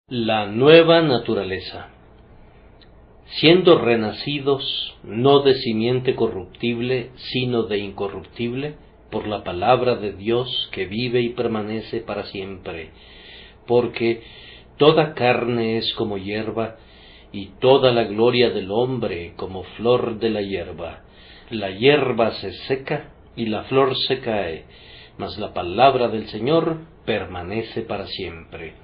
La nueva naturaleza, siendo renacidos no de simiente corruptible, sino de incorruptible, por la palabra de Dios que vive y permanece para siempre, porque toda carne es como hierba, y toda la gloria del hombre como flor de la hierba. La hierba se seca y la flor se cae, mas la palabra del Señor permanece para siempre.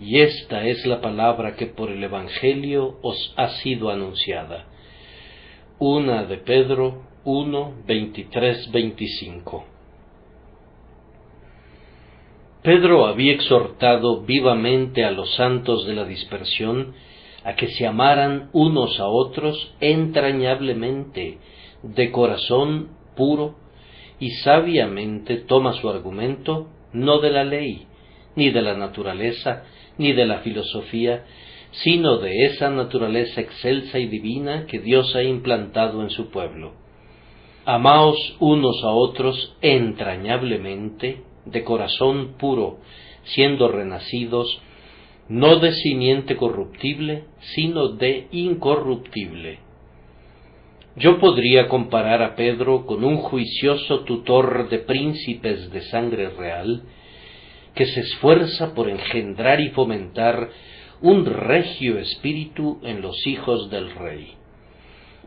Y esta es la palabra que por el Evangelio os ha sido anunciada. 1 de Pedro 1, 23, 25. Pedro había exhortado vivamente a los santos de la dispersión a que se amaran unos a otros entrañablemente, de corazón puro, y sabiamente toma su argumento no de la ley, ni de la naturaleza, ni de la filosofía, sino de esa naturaleza excelsa y divina que Dios ha implantado en su pueblo. Amaos unos a otros entrañablemente, de corazón puro, siendo renacidos, no de simiente corruptible, sino de incorruptible. Yo podría comparar a Pedro con un juicioso tutor de príncipes de sangre real, que se esfuerza por engendrar y fomentar un regio espíritu en los hijos del rey.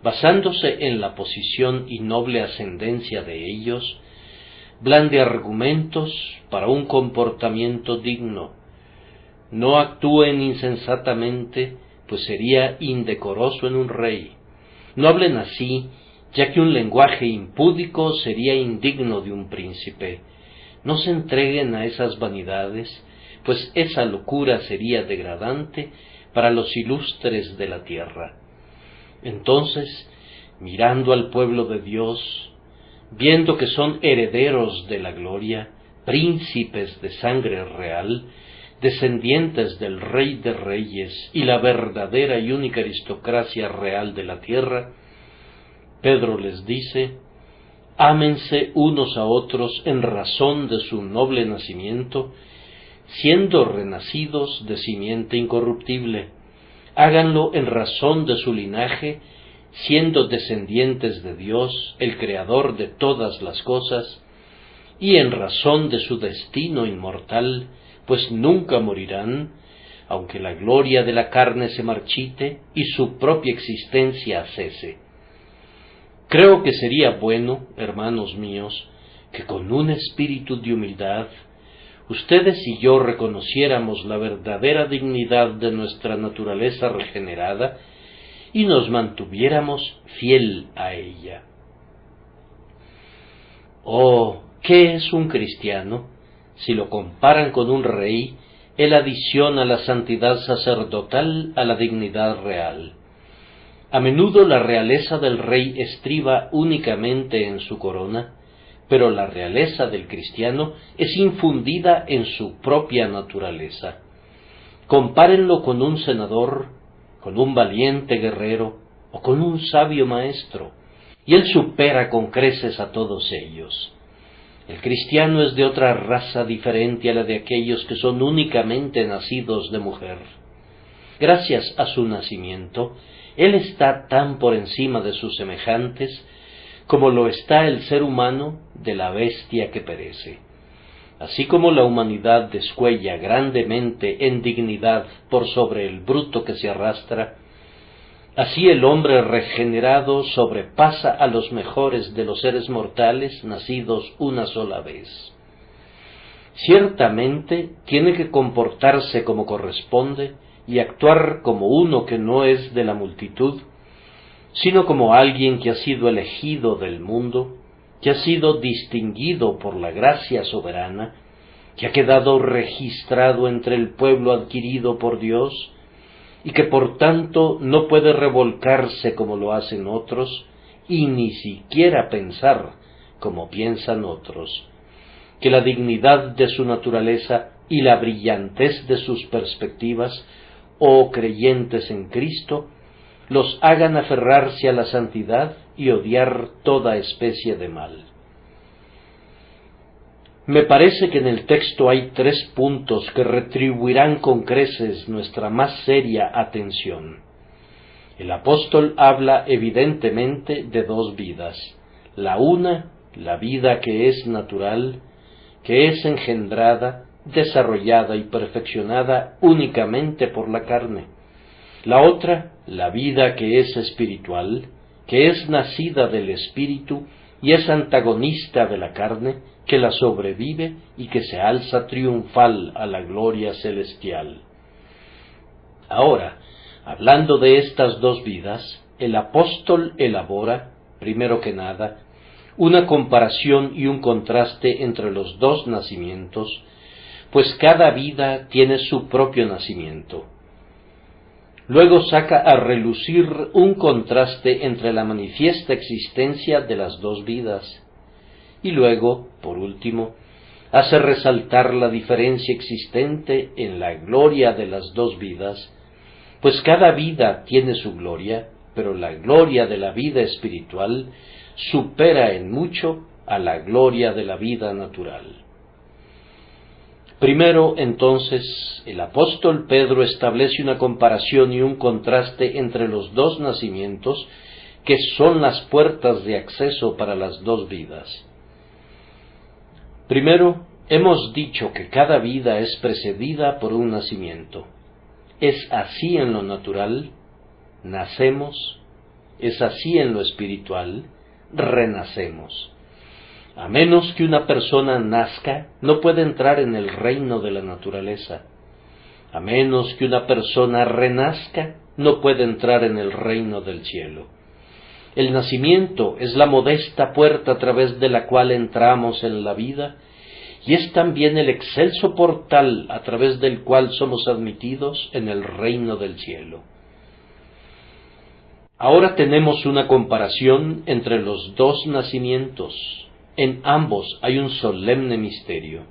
Basándose en la posición y noble ascendencia de ellos, blande argumentos para un comportamiento digno. No actúen insensatamente, pues sería indecoroso en un rey. No hablen así, ya que un lenguaje impúdico sería indigno de un príncipe. No se entreguen a esas vanidades, pues esa locura sería degradante para los ilustres de la tierra. Entonces, mirando al pueblo de Dios, viendo que son herederos de la gloria, príncipes de sangre real, descendientes del Rey de Reyes y la verdadera y única aristocracia real de la tierra, Pedro les dice: ámense unos a otros en razón de su noble nacimiento, siendo renacidos de simiente incorruptible. Háganlo en razón de su linaje, siendo descendientes de Dios, el Creador de todas las cosas, y en razón de su destino inmortal, pues nunca morirán, aunque la gloria de la carne se marchite y su propia existencia cese. Creo que sería bueno, hermanos míos, que con un espíritu de humildad, ustedes y yo reconociéramos la verdadera dignidad de nuestra naturaleza regenerada y nos mantuviéramos fiel a ella. Oh, ¿qué es un cristiano? Si lo comparan con un rey, él adiciona la santidad sacerdotal a la dignidad real. A menudo la realeza del rey estriba únicamente en su corona, pero la realeza del cristiano es infundida en su propia naturaleza. Compárenlo con un senador, con un valiente guerrero o con un sabio maestro, y él supera con creces a todos ellos. El cristiano es de otra raza diferente a la de aquellos que son únicamente nacidos de mujer. Gracias a su nacimiento, él está tan por encima de sus semejantes como lo está el ser humano de la bestia que perece. Así como la humanidad descuella grandemente en dignidad por sobre el bruto que se arrastra, así el hombre regenerado sobrepasa a los mejores de los seres mortales nacidos una sola vez. Ciertamente tiene que comportarse como corresponde y actuar como uno que no es de la multitud, sino como alguien que ha sido elegido del mundo, que ha sido distinguido por la gracia soberana, que ha quedado registrado entre el pueblo adquirido por Dios, y que por tanto no puede revolcarse como lo hacen otros, y ni siquiera pensar como piensan otros. Que la dignidad de su naturaleza y la brillantez de sus perspectivas, oh creyentes en Cristo, los hagan aferrarse a la santidad y odiar toda especie de mal. Me parece que en el texto hay 3 puntos que retribuirán con creces nuestra más seria atención. El apóstol habla evidentemente de 2 vidas. La una, la vida que es natural, que es engendrada, desarrollada y perfeccionada únicamente por la carne. La otra, la vida que es espiritual, que es nacida del Espíritu y es antagonista de la carne, que la sobrevive y que se alza triunfal a la gloria celestial. Ahora, hablando de estas 2 vidas, el apóstol elabora, primero que nada, una comparación y un contraste entre los 2 nacimientos, pues cada vida tiene su propio nacimiento. Luego saca a relucir un contraste entre la manifiesta existencia de las 2 vidas, y luego, por último, hace resaltar la diferencia existente en la gloria de las 2 vidas, pues cada vida tiene su gloria, pero la gloria de la vida espiritual supera en mucho a la gloria de la vida natural. Primero, entonces, el apóstol Pedro establece una comparación y un contraste entre los 2 nacimientos, que son las puertas de acceso para las 2 vidas. Primero, hemos dicho que cada vida es precedida por un nacimiento. Es así en lo natural, nacemos; es así en lo espiritual, renacemos. A menos que una persona nazca, no puede entrar en el reino de la naturaleza. A menos que una persona renazca, no puede entrar en el reino del cielo. El nacimiento es la modesta puerta a través de la cual entramos en la vida, y es también el excelso portal a través del cual somos admitidos en el reino del cielo. Ahora tenemos una comparación entre los 2 nacimientos. En ambos hay un solemne misterio.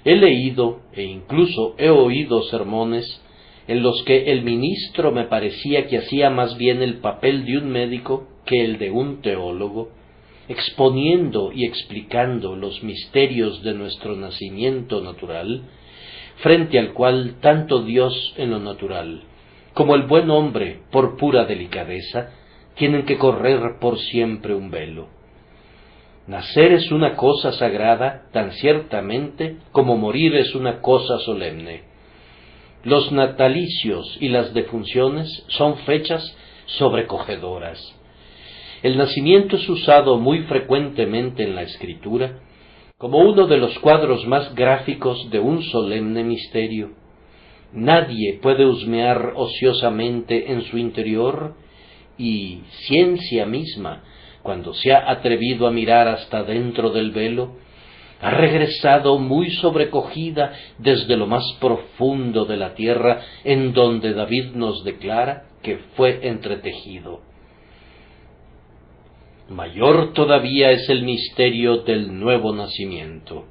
He leído e incluso he oído sermones en los que el ministro me parecía que hacía más bien el papel de un médico que el de un teólogo, exponiendo y explicando los misterios de nuestro nacimiento natural, frente al cual tanto Dios en lo natural, como el buen hombre por pura delicadeza, tienen que correr por siempre un velo. Nacer es una cosa sagrada tan ciertamente como morir es una cosa solemne. Los natalicios y las defunciones son fechas sobrecogedoras. El nacimiento es usado muy frecuentemente en la Escritura como uno de los cuadros más gráficos de un solemne misterio. Nadie puede husmear ociosamente en su interior, y ciencia misma, cuando se ha atrevido a mirar hasta dentro del velo, ha regresado muy sobrecogida desde lo más profundo de la tierra, en donde David nos declara que fue entretejido. Mayor todavía es el misterio del nuevo nacimiento.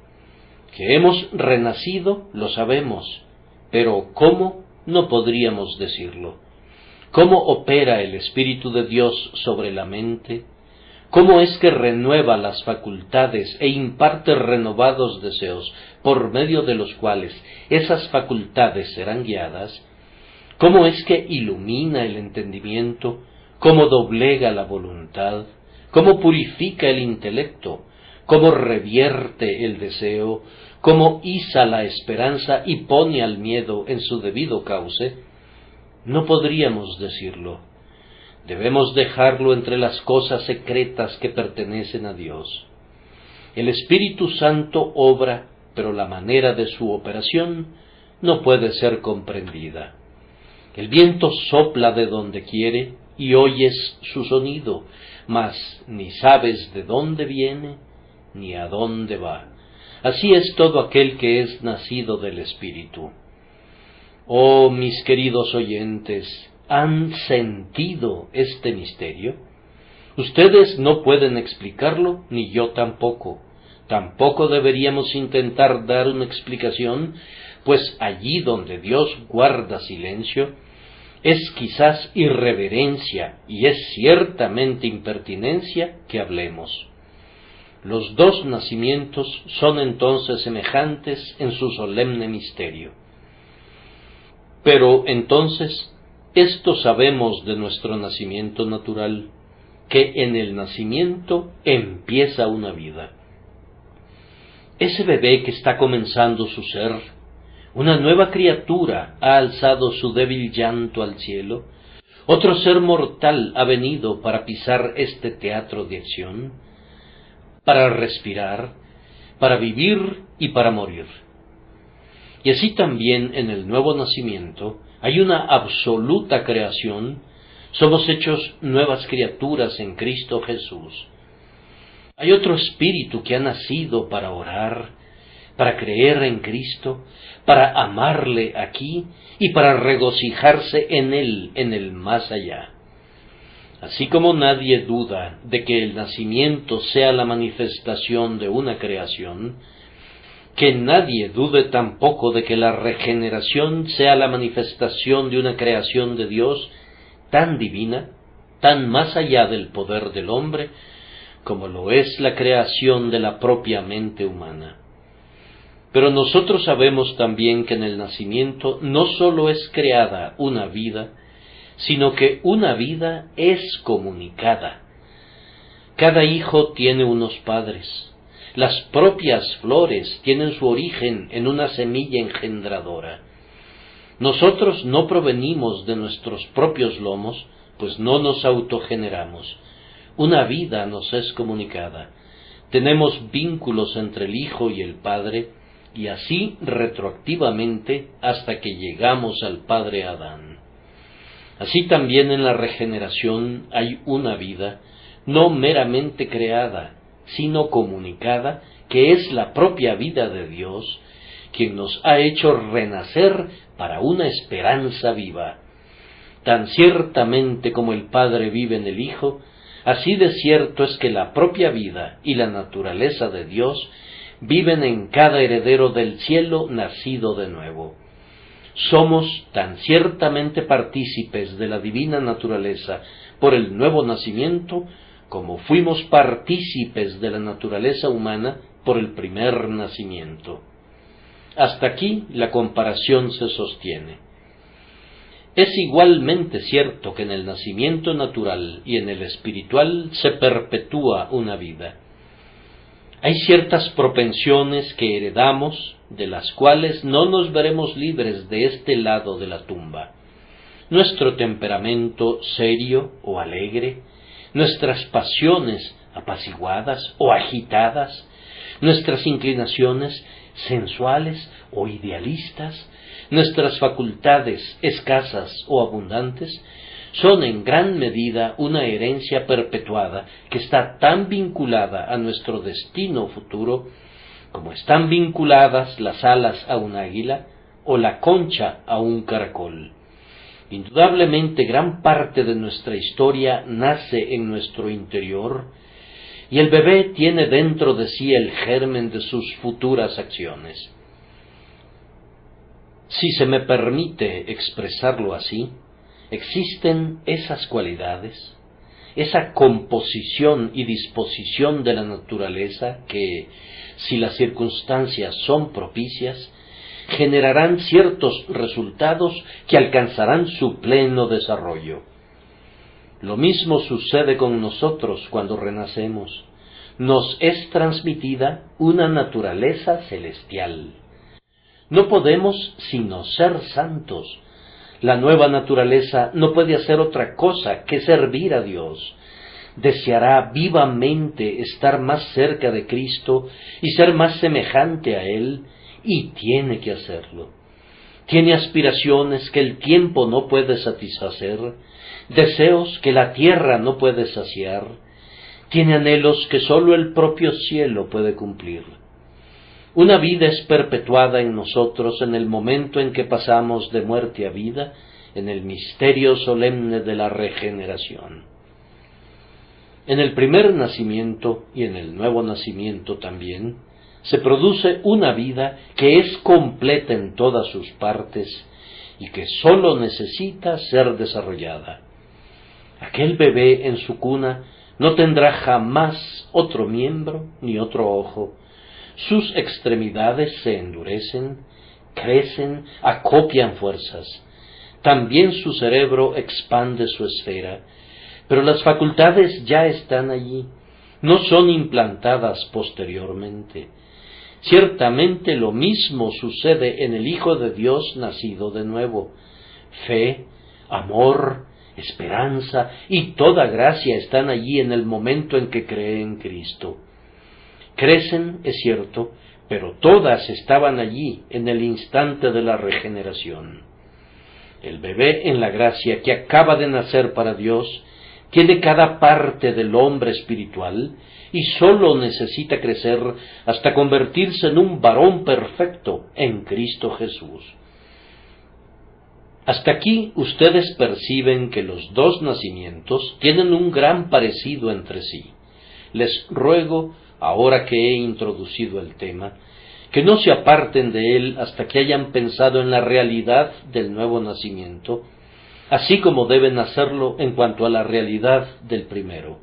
Que hemos renacido, lo sabemos, pero ¿cómo? No podríamos decirlo. ¿Cómo opera el Espíritu de Dios sobre la mente? ¿Cómo es que renueva las facultades e imparte renovados deseos por medio de los cuales esas facultades serán guiadas? ¿Cómo es que ilumina el entendimiento? ¿Cómo doblega la voluntad? ¿Cómo purifica el intelecto? ¿Cómo revierte el deseo? ¿Cómo iza la esperanza y pone al miedo en su debido cauce? No podríamos decirlo. Debemos dejarlo entre las cosas secretas que pertenecen a Dios. El Espíritu Santo obra, pero la manera de su operación no puede ser comprendida. El viento sopla de donde quiere y oyes su sonido, mas ni sabes de dónde viene ni a dónde va. Así es todo aquel que es nacido del Espíritu. Oh, mis queridos oyentes, ¿han sentido este misterio? Ustedes no pueden explicarlo, ni yo tampoco. Tampoco deberíamos intentar dar una explicación, pues allí donde Dios guarda silencio, es quizás irreverencia y es ciertamente impertinencia que hablemos. Los dos nacimientos son entonces semejantes en su solemne misterio. Pero entonces, esto sabemos de nuestro nacimiento natural, que en el nacimiento empieza una vida. Ese bebé que está comenzando su ser, una nueva criatura, ha alzado su débil llanto al cielo. Otro ser mortal ha venido para pisar este teatro de acción, para respirar, para vivir y para morir. Y así también en el nuevo nacimiento hay una absoluta creación. Somos hechos nuevas criaturas en Cristo Jesús. Hay otro espíritu que ha nacido para orar, para creer en Cristo, para amarle aquí y para regocijarse en Él en el más allá. Así como nadie duda de que el nacimiento sea la manifestación de una creación, que nadie dude tampoco de que la regeneración sea la manifestación de una creación de Dios tan divina, tan más allá del poder del hombre, como lo es la creación de la propia mente humana. Pero nosotros sabemos también que en el nacimiento no sólo es creada una vida, sino que una vida es comunicada. Cada hijo tiene unos padres. Las propias flores tienen su origen en una semilla engendradora. Nosotros no provenimos de nuestros propios lomos, pues no nos autogeneramos. Una vida nos es comunicada. Tenemos vínculos entre el Hijo y el Padre, y así retroactivamente hasta que llegamos al Padre Adán. Así también en la regeneración hay una vida, no meramente creada, sino comunicada, que es la propia vida de Dios, quien nos ha hecho renacer para una esperanza viva. Tan ciertamente como el Padre vive en el Hijo, así de cierto es que la propia vida y la naturaleza de Dios viven en cada heredero del cielo nacido de nuevo. Somos tan ciertamente partícipes de la divina naturaleza por el nuevo nacimiento, como fuimos partícipes de la naturaleza humana por el primer nacimiento. Hasta aquí la comparación se sostiene. Es igualmente cierto que en el nacimiento natural y en el espiritual se perpetúa una vida. Hay ciertas propensiones que heredamos, de las cuales no nos veremos libres de este lado de la tumba. Nuestro temperamento serio o alegre, nuestras pasiones apaciguadas o agitadas, nuestras inclinaciones sensuales o idealistas, nuestras facultades escasas o abundantes, son en gran medida una herencia perpetuada que está tan vinculada a nuestro destino futuro como están vinculadas las alas a un águila o la concha a un caracol. Indudablemente gran parte de nuestra historia nace en nuestro interior, y el bebé tiene dentro de sí el germen de sus futuras acciones. Si se me permite expresarlo así, existen esas cualidades, esa composición y disposición de la naturaleza que, si las circunstancias son propicias, generarán ciertos resultados que alcanzarán su pleno desarrollo. Lo mismo sucede con nosotros cuando renacemos. Nos es transmitida una naturaleza celestial. No podemos sino ser santos. La nueva naturaleza no puede hacer otra cosa que servir a Dios. Deseará vivamente estar más cerca de Cristo y ser más semejante a Él, y tiene que hacerlo. Tiene aspiraciones que el tiempo no puede satisfacer, deseos que la tierra no puede saciar, tiene anhelos que sólo el propio cielo puede cumplir. Una vida es perpetuada en nosotros en el momento en que pasamos de muerte a vida, en el misterio solemne de la regeneración. En el primer nacimiento y en el nuevo nacimiento también, se produce una vida que es completa en todas sus partes y que sólo necesita ser desarrollada. Aquel bebé en su cuna No tendrá jamás otro miembro ni otro ojo. Sus extremidades se endurecen, crecen, acopian fuerzas. También su cerebro expande su esfera, pero las facultades ya están allí, no son implantadas posteriormente. Ciertamente lo mismo sucede en el Hijo de Dios nacido de nuevo. Fe, amor, esperanza y toda gracia están allí en el momento en que cree en Cristo. Crecen, es cierto, pero todas estaban allí en el instante de la regeneración. El bebé en la gracia que acaba de nacer para Dios tiene cada parte del hombre espiritual y sólo necesita crecer hasta convertirse en un varón perfecto en Cristo Jesús. Hasta aquí ustedes perciben que los dos nacimientos tienen un gran parecido entre sí. Les ruego, ahora que he introducido el tema, que no se aparten de él hasta que hayan pensado en la realidad del nuevo nacimiento, así como deben hacerlo en cuanto a la realidad del primero.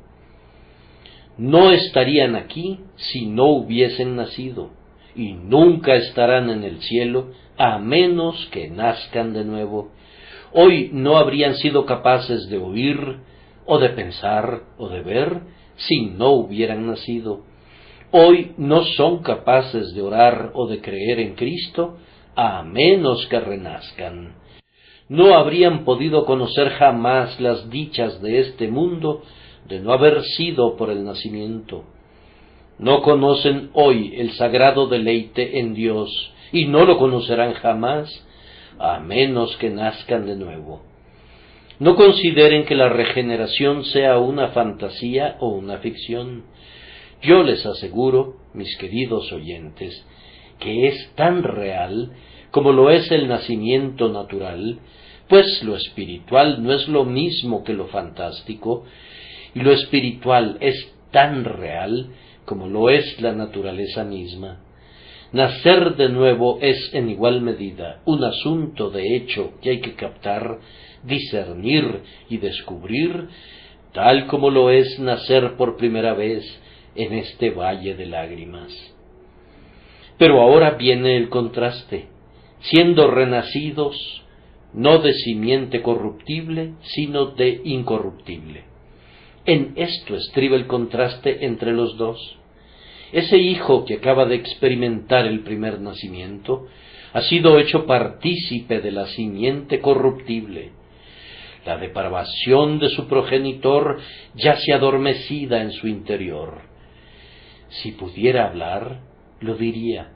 No estarían aquí si no hubiesen nacido, y nunca estarán en el cielo a menos que nazcan de nuevo. Hoy no habrían sido capaces de oír, o de pensar, o de ver, si no hubieran nacido. Hoy no son capaces de orar o de creer en Cristo, a menos que renazcan. No habrían podido conocer jamás las dichas de este mundo de no haber sido por el nacimiento. No conocen hoy el sagrado deleite en Dios, y no lo conocerán jamás, a menos que nazcan de nuevo. No consideren que la regeneración sea una fantasía o una ficción. Yo les aseguro, mis queridos oyentes, que es tan real como lo es el nacimiento natural, pues lo espiritual no es lo mismo que lo fantástico, y lo espiritual es tan real como lo es la naturaleza misma. Nacer de nuevo es en igual medida un asunto de hecho que hay que captar, discernir y descubrir, tal como lo es nacer por primera vez en este valle de lágrimas. Pero ahora viene el contraste, siendo renacidos no de simiente corruptible, sino de incorruptible. En esto estriba el contraste entre los dos. Ese hijo que acaba de experimentar el primer nacimiento ha sido hecho partícipe de la simiente corruptible. La depravación de su progenitor yace adormecida en su interior. Si pudiera hablar, lo diría.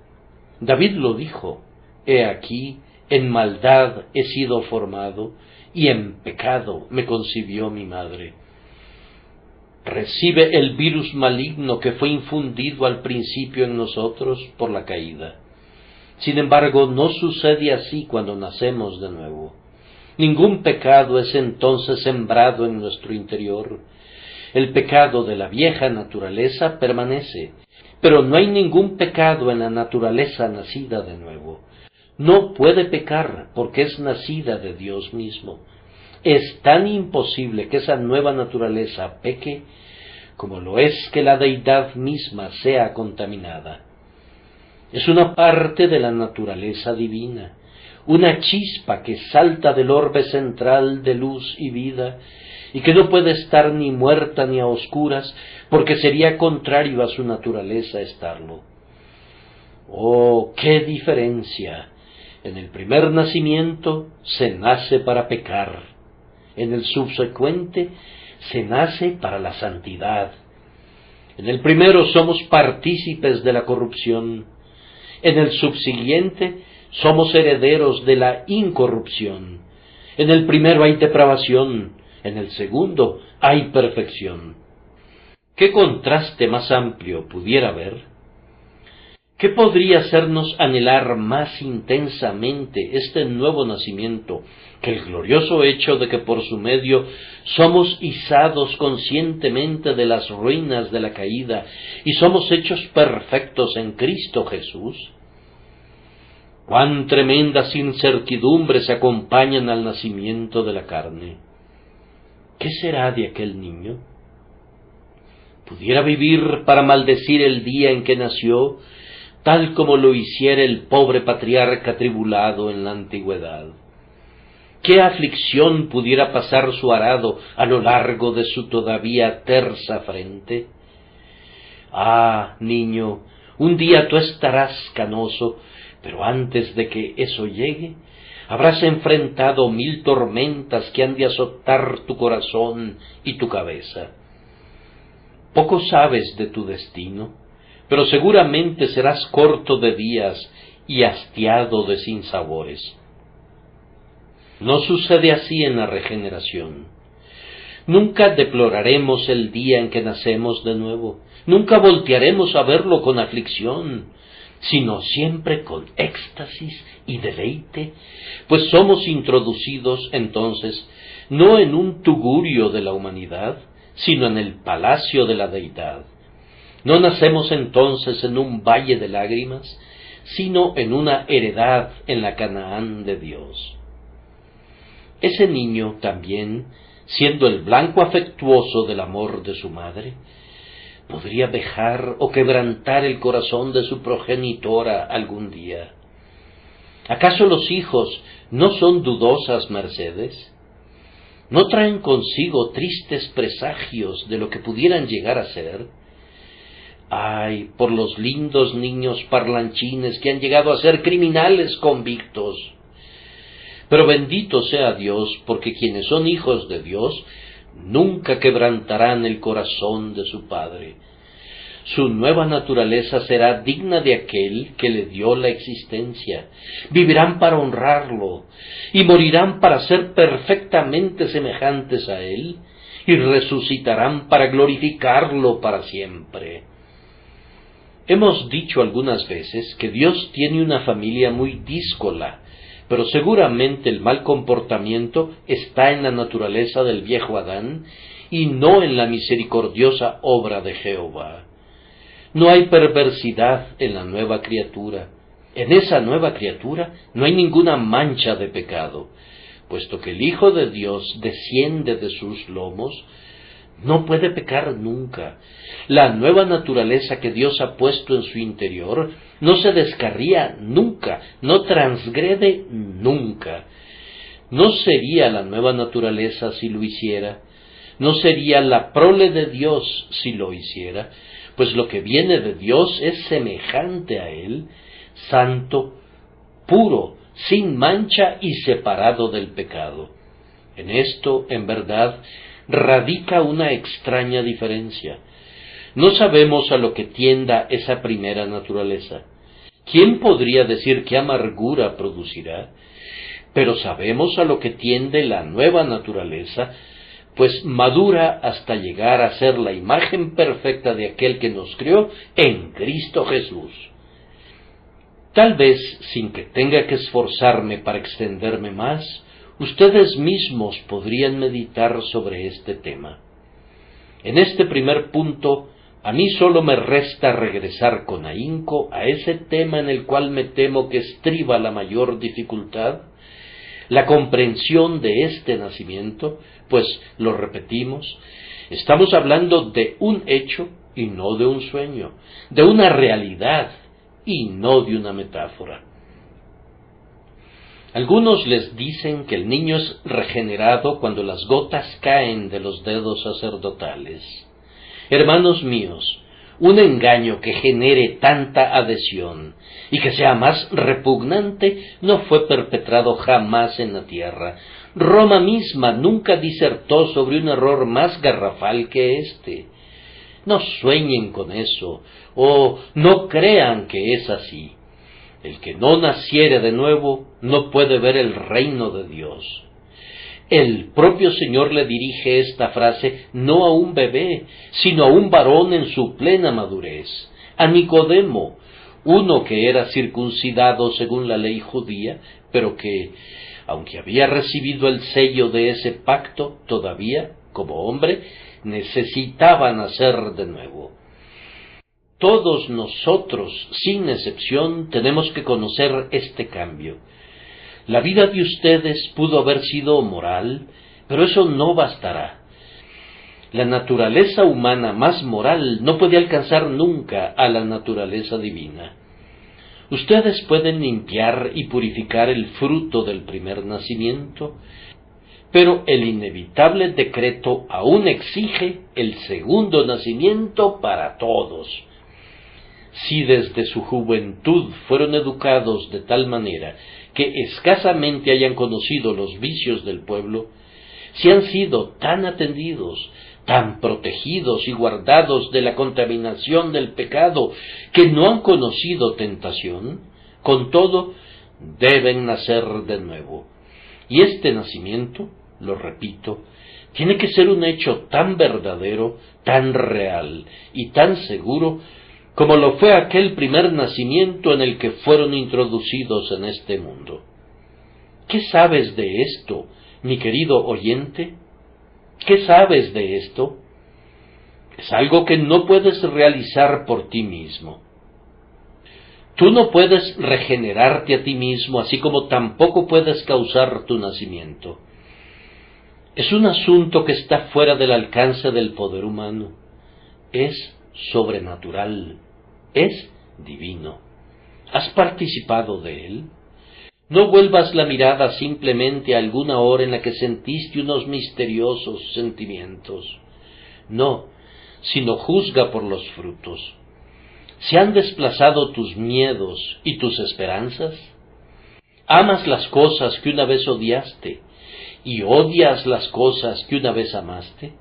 David lo dijo: he aquí, en maldad he sido formado, y en pecado me concibió mi madre. Recibe el virus maligno que fue infundido al principio en nosotros por la caída. Sin embargo, no sucede así cuando nacemos de nuevo. Ningún pecado es entonces sembrado en nuestro interior. El pecado de la vieja naturaleza permanece, pero no hay ningún pecado en la naturaleza nacida de nuevo. No puede pecar porque es nacida de Dios mismo. Es tan imposible que esa nueva naturaleza peque como lo es que la deidad misma sea contaminada. Es una parte de la naturaleza divina, una chispa que salta del orbe central de luz y vida, y que no puede estar ni muerta ni a oscuras, porque sería contrario a su naturaleza estarlo. ¡Oh, qué diferencia! En el primer nacimiento se nace para pecar, en el subsecuente se nace para la santidad. En el primero somos partícipes de la corrupción, en el subsiguiente somos herederos de la incorrupción. En el primero hay depravación, en el segundo hay perfección. ¿Qué contraste más amplio pudiera haber? ¿Qué podría hacernos anhelar más intensamente este nuevo nacimiento que el glorioso hecho de que por su medio somos izados conscientemente de las ruinas de la caída y somos hechos perfectos en Cristo Jesús? ¡Cuán tremendas incertidumbres acompañan al nacimiento de la carne! ¿Qué será de aquel niño? pudiera vivir para maldecir el día en que nació, tal como lo hiciera el pobre patriarca tribulado en la antigüedad. ¿Qué aflicción pudiera pasar su arado a lo largo de su todavía tersa frente? Ah, niño, un día tú estarás canoso, pero antes de que eso llegue, habrás enfrentado 1000 tormentas que han de azotar tu corazón y tu cabeza. Poco sabes de tu destino, pero seguramente serás corto de días y hastiado de sinsabores. No sucede así en la regeneración. Nunca deploraremos el día en que nacemos de nuevo, nunca voltearemos a verlo con aflicción, sino siempre con éxtasis y deleite, pues somos introducidos entonces no en un tugurio de la humanidad, sino en el palacio de la deidad. No nacemos entonces en un valle de lágrimas, sino en una heredad en la Canaán de Dios. Ese niño también, siendo el blanco afectuoso del amor de su madre, podría vejar o quebrantar el corazón de su progenitora algún día. ¿Acaso los hijos no son dudosas mercedes? ¿No traen consigo tristes presagios de lo que pudieran llegar a ser? Ay, por los lindos niños parlanchines que han llegado a ser criminales convictos. Pero bendito sea Dios, porque quienes son hijos de Dios nunca quebrantarán el corazón de su Padre. Su nueva naturaleza será digna de aquel que le dio la existencia. Vivirán para honrarlo y morirán para ser perfectamente semejantes a él y resucitarán para glorificarlo para siempre. Hemos dicho algunas veces que Dios tiene una familia muy díscola, pero seguramente el mal comportamiento está en la naturaleza del viejo Adán y no en la misericordiosa obra de Jehová. No hay perversidad en la nueva criatura. En esa nueva criatura no hay ninguna mancha de pecado, puesto que el Hijo de Dios desciende de sus lomos. No puede pecar nunca. La nueva naturaleza que Dios ha puesto en su interior no se descarría nunca, no transgrede nunca. No sería la nueva naturaleza si lo hiciera, no sería la prole de Dios si lo hiciera, pues lo que viene de Dios es semejante a Él, santo, puro, sin mancha y separado del pecado. En esto, en verdad, radica una extraña diferencia. No sabemos a lo que tienda esa primera naturaleza. ¿Quién podría decir qué amargura producirá? Pero sabemos a lo que tiende la nueva naturaleza, pues madura hasta llegar a ser la imagen perfecta de aquel que nos crió en Cristo Jesús. Tal vez, sin que tenga que esforzarme para extenderme más, ustedes mismos podrían meditar sobre este tema. En este primer punto, a mí solo me resta regresar con ahínco a ese tema en el cual me temo que estriba la mayor dificultad, la comprensión de este nacimiento, pues, lo repetimos, estamos hablando de un hecho y no de un sueño, de una realidad y no de una metáfora. Algunos les dicen que el niño es regenerado cuando las gotas caen de los dedos sacerdotales. Hermanos míos, un engaño que genere tanta adhesión y que sea más repugnante no fue perpetrado jamás en la tierra. Roma misma nunca disertó sobre un error más garrafal que este. No sueñen con eso, o no crean que es así. El que no naciere de nuevo no puede ver el reino de Dios. El propio Señor le dirige esta frase no a un bebé, sino a un varón en su plena madurez, a Nicodemo, uno que era circuncidado según la ley judía, pero que, aunque había recibido el sello de ese pacto, todavía, como hombre, necesitaba nacer de nuevo. Todos nosotros, sin excepción, tenemos que conocer este cambio. La vida de ustedes pudo haber sido moral, pero eso no bastará. La naturaleza humana más moral no puede alcanzar nunca a la naturaleza divina. Ustedes pueden limpiar y purificar el fruto del primer nacimiento, pero el inevitable decreto aún exige el segundo nacimiento para todos. Si desde su juventud fueron educados de tal manera que escasamente hayan conocido los vicios del pueblo, si han sido tan atendidos, tan protegidos y guardados de la contaminación del pecado que no han conocido tentación, con todo deben nacer de nuevo. Y este nacimiento, lo repito, tiene que ser un hecho tan verdadero, tan real y tan seguro como lo fue aquel primer nacimiento en el que fueron introducidos en este mundo. ¿Qué sabes de esto, mi querido oyente? ¿Qué sabes de esto? Es algo que no puedes realizar por ti mismo. Tú no puedes regenerarte a ti mismo, así como tampoco puedes causar tu nacimiento. Es un asunto que está fuera del alcance del poder humano. Es sobrenatural. Es divino. ¿Has participado de él? No vuelvas la mirada simplemente a alguna hora en la que sentiste unos misteriosos sentimientos. No, sino juzga por los frutos. ¿Se han desplazado tus miedos y tus esperanzas? ¿Amas las cosas que una vez odiaste y odias las cosas que una vez amaste?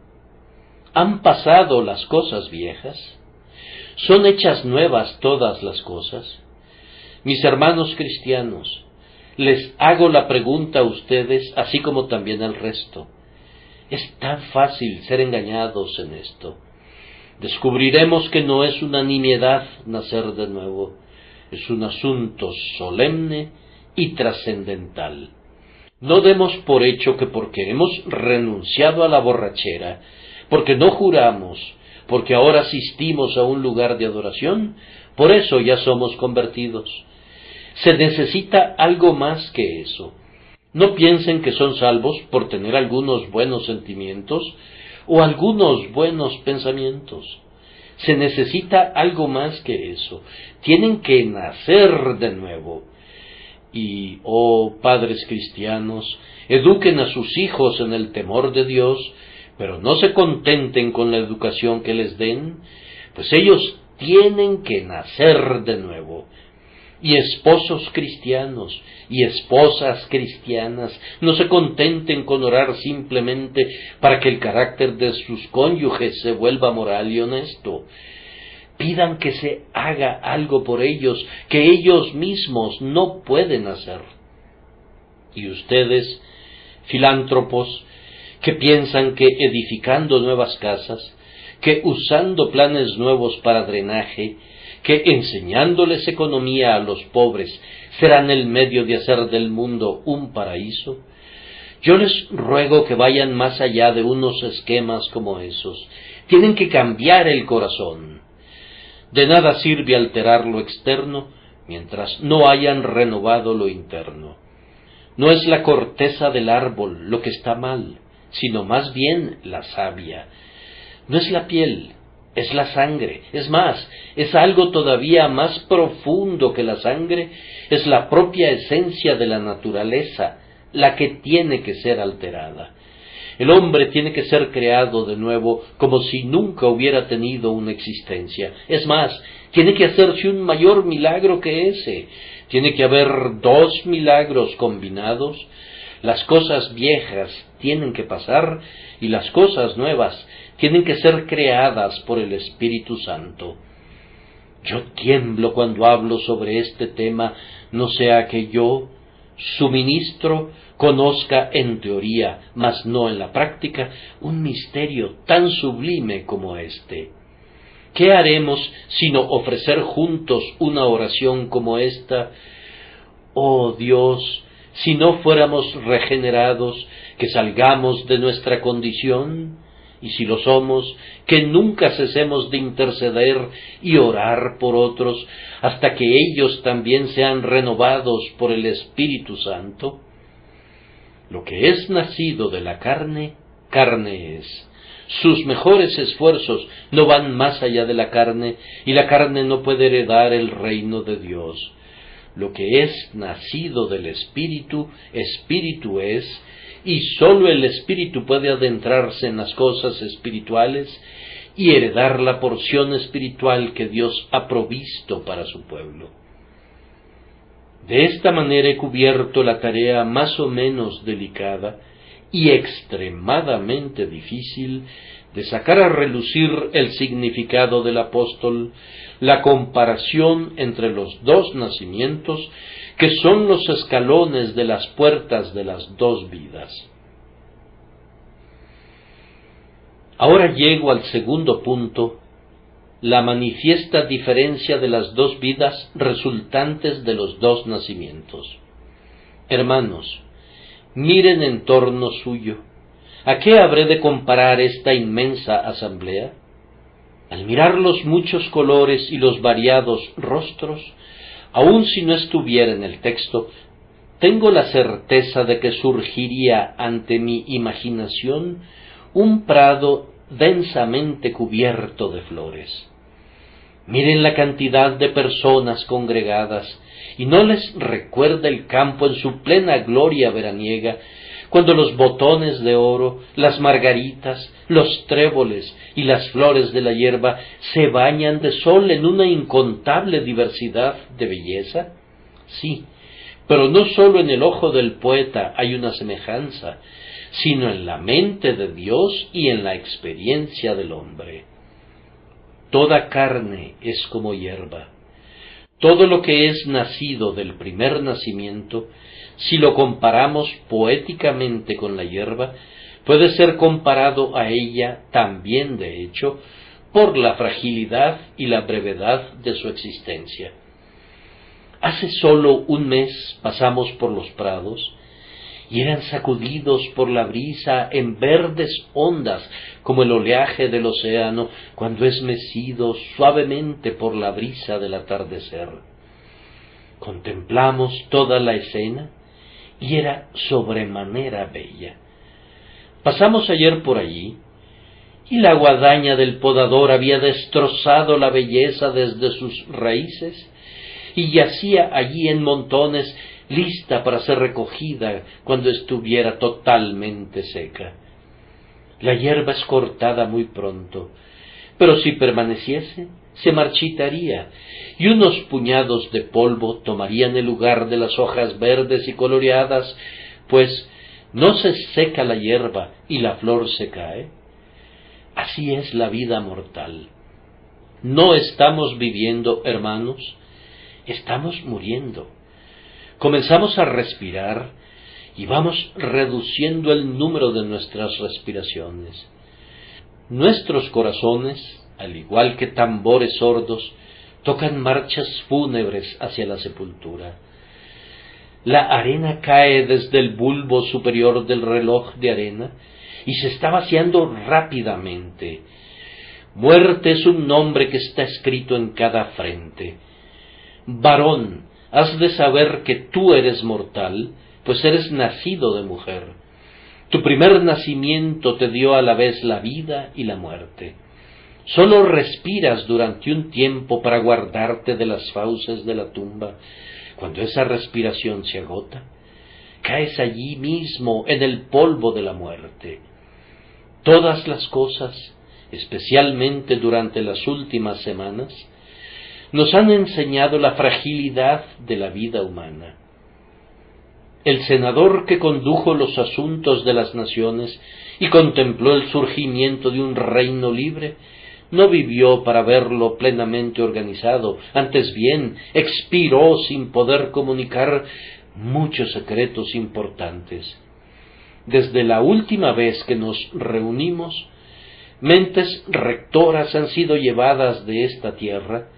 ¿Han pasado las cosas viejas? ¿Son hechas nuevas todas las cosas? Mis hermanos cristianos, les hago la pregunta a ustedes, así como también al resto. Es tan fácil ser engañados en esto. Descubriremos que no es una nimiedad nacer de nuevo, es un asunto solemne y trascendental. No demos por hecho que porque hemos renunciado a la borrachera, porque no juramos, porque ahora asistimos a un lugar de adoración, por eso ya somos convertidos. Se necesita algo más que eso. No piensen que son salvos por tener algunos buenos sentimientos o algunos buenos pensamientos. Se necesita algo más que eso. Tienen que nacer de nuevo. Y, oh padres cristianos, eduquen a sus hijos en el temor de Dios, pero no se contenten con la educación que les den, pues ellos tienen que nacer de nuevo. Y esposos cristianos y esposas cristianas no se contenten con orar simplemente para que el carácter de sus cónyuges se vuelva moral y honesto. Pidan que se haga algo por ellos que ellos mismos no pueden hacer. Y ustedes, filántropos, que piensan que edificando nuevas casas, que usando planes nuevos para drenaje, que enseñándoles economía a los pobres serán el medio de hacer del mundo un paraíso, yo les ruego que vayan más allá de unos esquemas como esos. Tienen que cambiar el corazón. De nada sirve alterar lo externo mientras no hayan renovado lo interno. No es la corteza del árbol lo que está mal, sino más bien la savia. No es la piel, es la sangre. Es más, es algo todavía más profundo que la sangre, es la propia esencia de la naturaleza, la que tiene que ser alterada. El hombre tiene que ser creado de nuevo como si nunca hubiera tenido una existencia. Es más, tiene que hacerse un mayor milagro que ese. Tiene que haber 2 milagros combinados. Las cosas viejas tienen que pasar y las cosas nuevas tienen que ser creadas por el Espíritu Santo. Yo tiemblo cuando hablo sobre este tema, no sea que yo, su ministro, conozca en teoría, mas no en la práctica, un misterio tan sublime como este. ¿Qué haremos sino ofrecer juntos una oración como esta? Oh Dios, si no fuéramos regenerados, que salgamos de nuestra condición, y si lo somos, que nunca cesemos de interceder y orar por otros, hasta que ellos también sean renovados por el Espíritu Santo. Lo que es nacido de la carne, carne es. Sus mejores esfuerzos no van más allá de la carne, y la carne no puede heredar el reino de Dios. Lo que es nacido del Espíritu, Espíritu es, y sólo el Espíritu puede adentrarse en las cosas espirituales y heredar la porción espiritual que Dios ha provisto para su pueblo. De esta manera he cubierto la tarea más o menos delicada y extremadamente difícil de sacar a relucir el significado del apóstol, la comparación entre los dos nacimientos, que son los escalones de las puertas de las dos vidas. Ahora llego al segundo punto, la manifiesta diferencia de las dos vidas resultantes de los dos nacimientos. Hermanos, miren en torno suyo. ¿A qué habré de comparar esta inmensa asamblea? Al mirar los muchos colores y los variados rostros, aun si no estuviera en el texto, tengo la certeza de que surgiría ante mi imaginación un prado densamente cubierto de flores. Miren la cantidad de personas congregadas, y no les recuerda el campo en su plena gloria veraniega, cuando los botones de oro, las margaritas, los tréboles y las flores de la hierba se bañan de sol en una incontable diversidad de belleza. Sí, pero no sólo en el ojo del poeta hay una semejanza, sino en la mente de Dios y en la experiencia del hombre. Toda carne es como hierba. Todo lo que es nacido del primer nacimiento, si lo comparamos poéticamente con la hierba, puede ser comparado a ella también, de hecho, por la fragilidad y la brevedad de su existencia. Hace sólo un mes pasamos por los prados, y eran sacudidos por la brisa en verdes ondas, como el oleaje del océano cuando es mecido suavemente por la brisa del atardecer. Contemplamos toda la escena, y era sobremanera bella. Pasamos ayer por allí, y la guadaña del podador había destrozado la belleza desde sus raíces, y yacía allí en montones, lista para ser recogida cuando estuviera totalmente seca. La hierba es cortada muy pronto, pero si permaneciese, se marchitaría, y unos puñados de polvo tomarían el lugar de las hojas verdes y coloreadas, pues no se seca la hierba y la flor se cae. Así es la vida mortal. No estamos viviendo, hermanos, estamos muriendo. Comenzamos a respirar y vamos reduciendo el número de nuestras respiraciones. Nuestros corazones, al igual que tambores sordos, tocan marchas fúnebres hacia la sepultura. La arena cae desde el bulbo superior del reloj de arena y se está vaciando rápidamente. Muerte es un nombre que está escrito en cada frente. Varón, has de saber que tú eres mortal, pues eres nacido de mujer. Tu primer nacimiento te dio a la vez la vida y la muerte. Sólo respiras durante un tiempo para guardarte de las fauces de la tumba. Cuando esa respiración se agota, caes allí mismo en el polvo de la muerte. Todas las cosas, especialmente durante las últimas semanas, nos han enseñado la fragilidad de la vida humana. El senador que condujo los asuntos de las naciones y contempló el surgimiento de un reino libre, no vivió para verlo plenamente organizado, antes bien expiró sin poder comunicar muchos secretos importantes. Desde la última vez que nos reunimos, mentes rectoras han sido llevadas de esta tierra,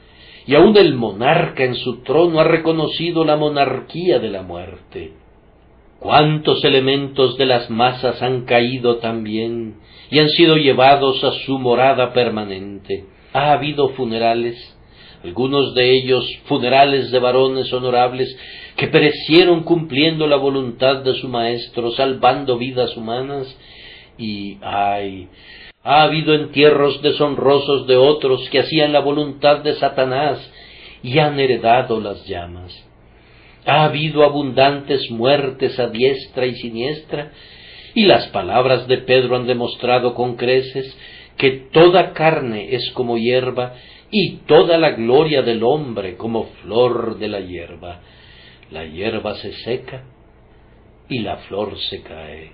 y aun el monarca en su trono ha reconocido la monarquía de la muerte. ¿Cuántos elementos de las masas han caído también y han sido llevados a su morada permanente? Ha habido funerales, algunos de ellos funerales de varones honorables que perecieron cumpliendo la voluntad de su maestro, salvando vidas humanas, y ¡ay!, Ha habido entierros deshonrosos de otros que hacían la voluntad de Satanás y han heredado las llamas. Ha habido abundantes muertes a diestra y siniestra, y las palabras de Pedro han demostrado con creces que toda carne es como hierba, y toda la gloria del hombre como flor de la hierba. La hierba se seca, y la flor se cae.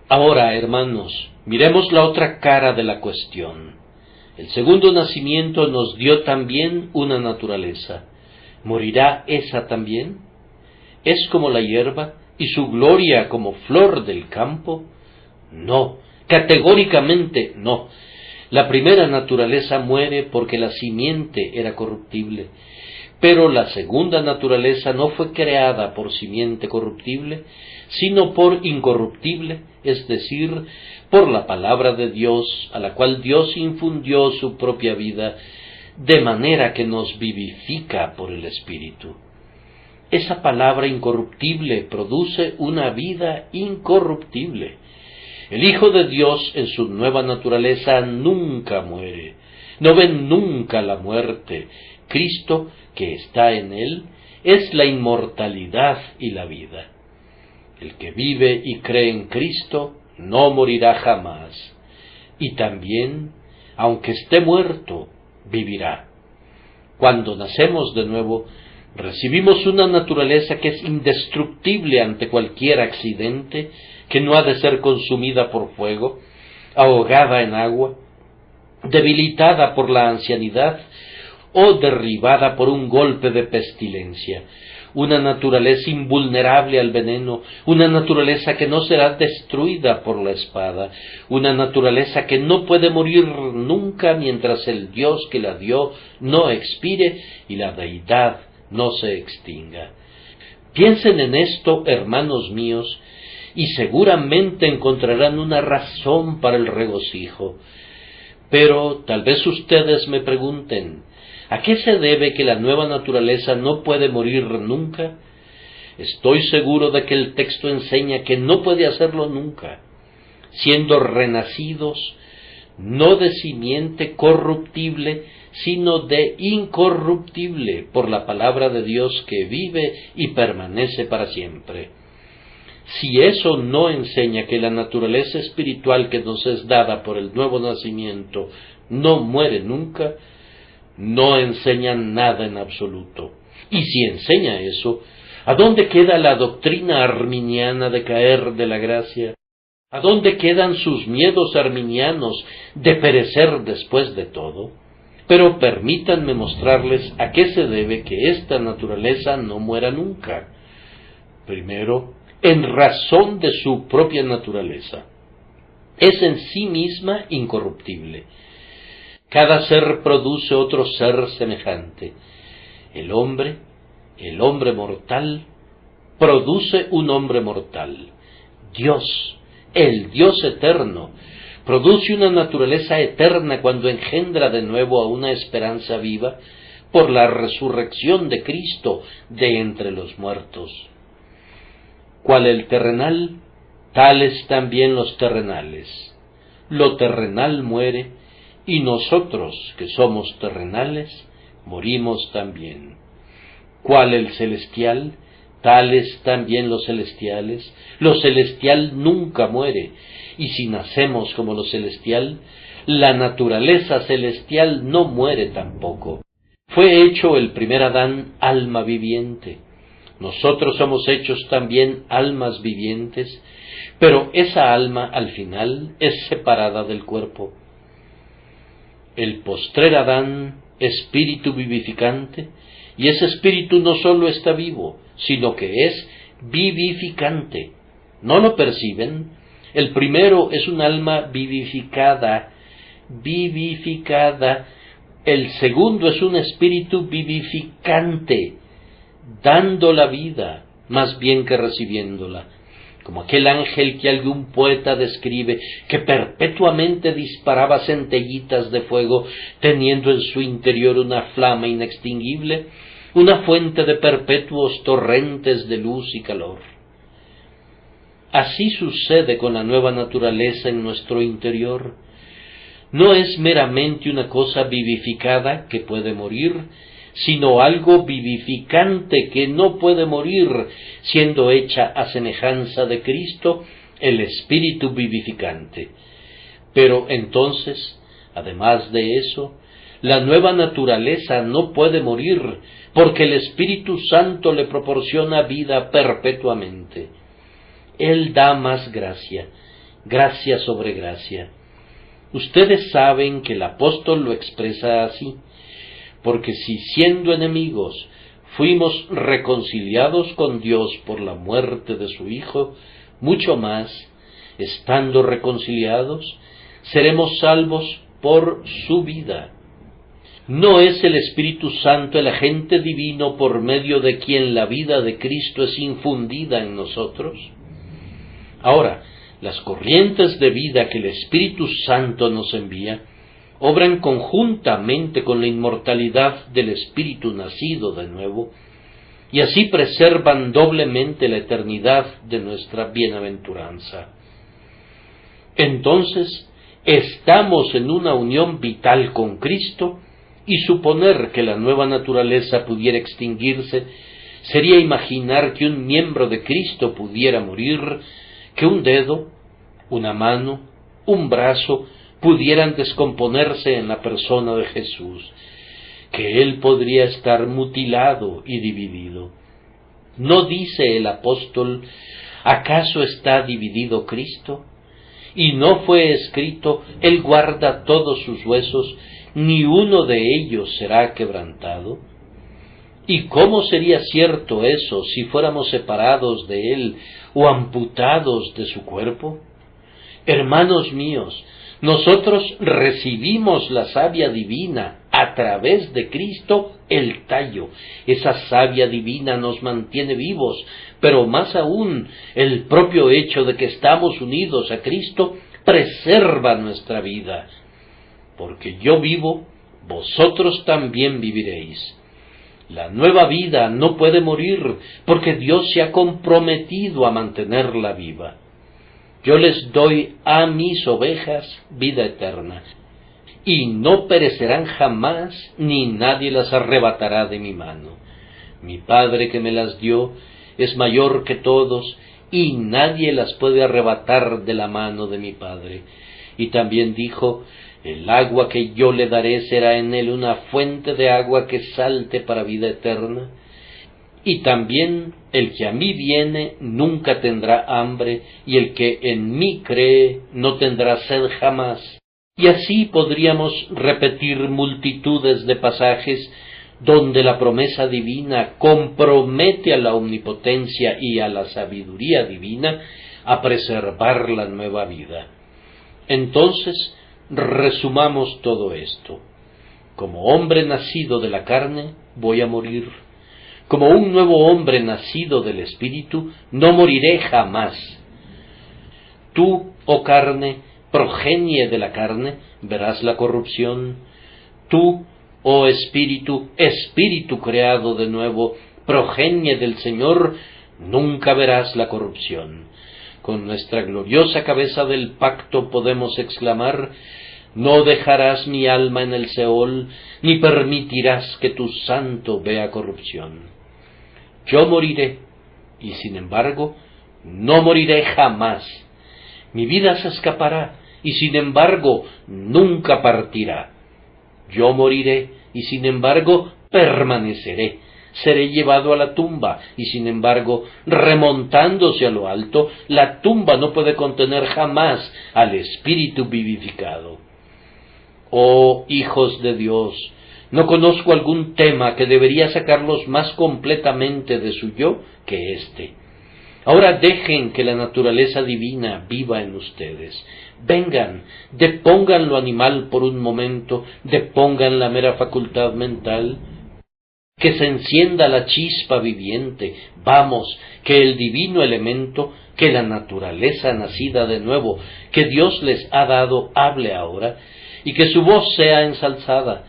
Ahora, hermanos, miremos la otra cara de la cuestión. El segundo nacimiento nos dio también una naturaleza. ¿Morirá esa también? ¿Es como la hierba y su gloria como flor del campo? No, categóricamente no. La primera naturaleza muere porque la simiente era corruptible, pero la segunda naturaleza no fue creada por simiente corruptible, sino por incorruptible, es decir, por la palabra de Dios, a la cual Dios infundió su propia vida, de manera que nos vivifica por el Espíritu. Esa palabra incorruptible produce una vida incorruptible. El Hijo de Dios en su nueva naturaleza nunca muere, no ve nunca la muerte. Cristo, que está en él, es la inmortalidad y la vida. El que vive y cree en Cristo no morirá jamás, y también, aunque esté muerto, vivirá. Cuando nacemos de nuevo, recibimos una naturaleza que es indestructible ante cualquier accidente, que no ha de ser consumida por fuego, ahogada en agua, debilitada por la ancianidad o derribada por un golpe de pestilencia. Una naturaleza invulnerable al veneno, una naturaleza que no será destruida por la espada, una naturaleza que no puede morir nunca mientras el Dios que la dio no expire y la deidad no se extinga. Piensen en esto, hermanos míos, y seguramente encontrarán una razón para el regocijo. Pero tal vez ustedes me pregunten, ¿a qué se debe que la nueva naturaleza no puede morir nunca? Estoy seguro de que el texto enseña que no puede hacerlo nunca, siendo renacidos no de simiente corruptible, sino de incorruptible, por la palabra de Dios que vive y permanece para siempre. Si eso no enseña que la naturaleza espiritual que nos es dada por el nuevo nacimiento no muere nunca, no enseña nada en absoluto. Y si enseña eso, ¿a dónde queda la doctrina arminiana de caer de la gracia? ¿A dónde quedan sus miedos arminianos de perecer después de todo? Pero permítanme mostrarles a qué se debe que esta naturaleza no muera nunca. Primero, en razón de su propia naturaleza. Es en sí misma incorruptible. Cada ser produce otro ser semejante. El hombre mortal, produce un hombre mortal. Dios, el Dios eterno, produce una naturaleza eterna cuando engendra de nuevo a una esperanza viva por la resurrección de Cristo de entre los muertos. Cual el terrenal, tales también los terrenales. Lo terrenal muere, y nosotros, que somos terrenales, morimos también. Cual el celestial, tales también los celestiales. Lo celestial nunca muere, y si nacemos como lo celestial, la naturaleza celestial no muere tampoco. Fue hecho el primer Adán alma viviente. Nosotros somos hechos también almas vivientes, pero esa alma al final es separada del cuerpo. El postrer Adán, espíritu vivificante, y ese espíritu no solo está vivo, sino que es vivificante. ¿No lo perciben? El primero es un alma vivificada. El segundo es un espíritu vivificante, dando la vida, más bien que recibiéndola, como aquel ángel que algún poeta describe, que perpetuamente disparaba centellitas de fuego, teniendo en su interior una flama inextinguible, una fuente de perpetuos torrentes de luz y calor. así sucede con la nueva naturaleza en nuestro interior. No es meramente una cosa vivificada que puede morir, sino algo vivificante que no puede morir, siendo hecha a semejanza de Cristo, el Espíritu vivificante. Pero entonces, además de eso, la nueva naturaleza no puede morir, porque el Espíritu Santo le proporciona vida perpetuamente. Él da más gracia, gracia sobre gracia. Ustedes saben que el apóstol lo expresa así, porque si siendo enemigos fuimos reconciliados con Dios por la muerte de su Hijo, mucho más, estando reconciliados, seremos salvos por su vida. ¿No es el Espíritu Santo el agente divino por medio de quien la vida de Cristo es infundida en nosotros? Ahora, las corrientes de vida que el Espíritu Santo nos envía obran conjuntamente con la inmortalidad del Espíritu nacido de nuevo, y así preservan doblemente la eternidad de nuestra bienaventuranza. Entonces, estamos en una unión vital con Cristo, y suponer que la nueva naturaleza pudiera extinguirse sería imaginar que un miembro de Cristo pudiera morir, que un dedo, una mano, un brazo pudieran descomponerse en la persona de Jesús, que Él podría estar mutilado y dividido. ¿No dice el apóstol, acaso está dividido Cristo? Y no fue escrito, Él guarda todos sus huesos, ni uno de ellos será quebrantado. ¿Y cómo sería cierto eso si fuéramos separados de Él o amputados de su cuerpo? Hermanos míos, nosotros recibimos la savia divina a través de Cristo, el tallo. Esa savia divina nos mantiene vivos, pero más aún, el propio hecho de que estamos unidos a Cristo preserva nuestra vida. Porque yo vivo, vosotros también viviréis. La nueva vida no puede morir, porque Dios se ha comprometido a mantenerla viva. Yo les doy a mis ovejas vida eterna, y no perecerán jamás, ni nadie las arrebatará de mi mano. Mi Padre que me las dio es mayor que todos, y nadie las puede arrebatar de la mano de mi Padre. Y también dijo, el agua que yo le daré será en él una fuente de agua que salte para vida eterna. Y también el que a mí viene nunca tendrá hambre, y el que en mí cree no tendrá sed jamás. Y así podríamos repetir multitudes de pasajes donde la promesa divina compromete a la omnipotencia y a la sabiduría divina a preservar la nueva vida. Entonces, resumamos todo esto. Como hombre nacido de la carne, voy a morir. Como un nuevo hombre nacido del Espíritu, no moriré jamás. Tú, oh carne, progenie de la carne, verás la corrupción. Tú, oh Espíritu, Espíritu creado de nuevo, progenie del Señor, nunca verás la corrupción. Con nuestra gloriosa cabeza del pacto podemos exclamar, no dejarás mi alma en el Seol, ni permitirás que tu santo vea corrupción. Yo moriré, y sin embargo, no moriré jamás. Mi vida se escapará, y sin embargo, nunca partirá. Yo moriré, y sin embargo, permaneceré. Seré llevado a la tumba, y sin embargo, remontándose a lo alto, la tumba no puede contener jamás al Espíritu vivificado. Oh hijos de Dios, no conozco algún tema que debería sacarlos más completamente de su yo que este. Ahora dejen que la naturaleza divina viva en ustedes. Vengan, depongan lo animal por un momento, depongan la mera facultad mental. Que se encienda la chispa viviente, vamos, que el divino elemento, que la naturaleza nacida de nuevo, que Dios les ha dado, hable ahora, y que su voz sea ensalzada,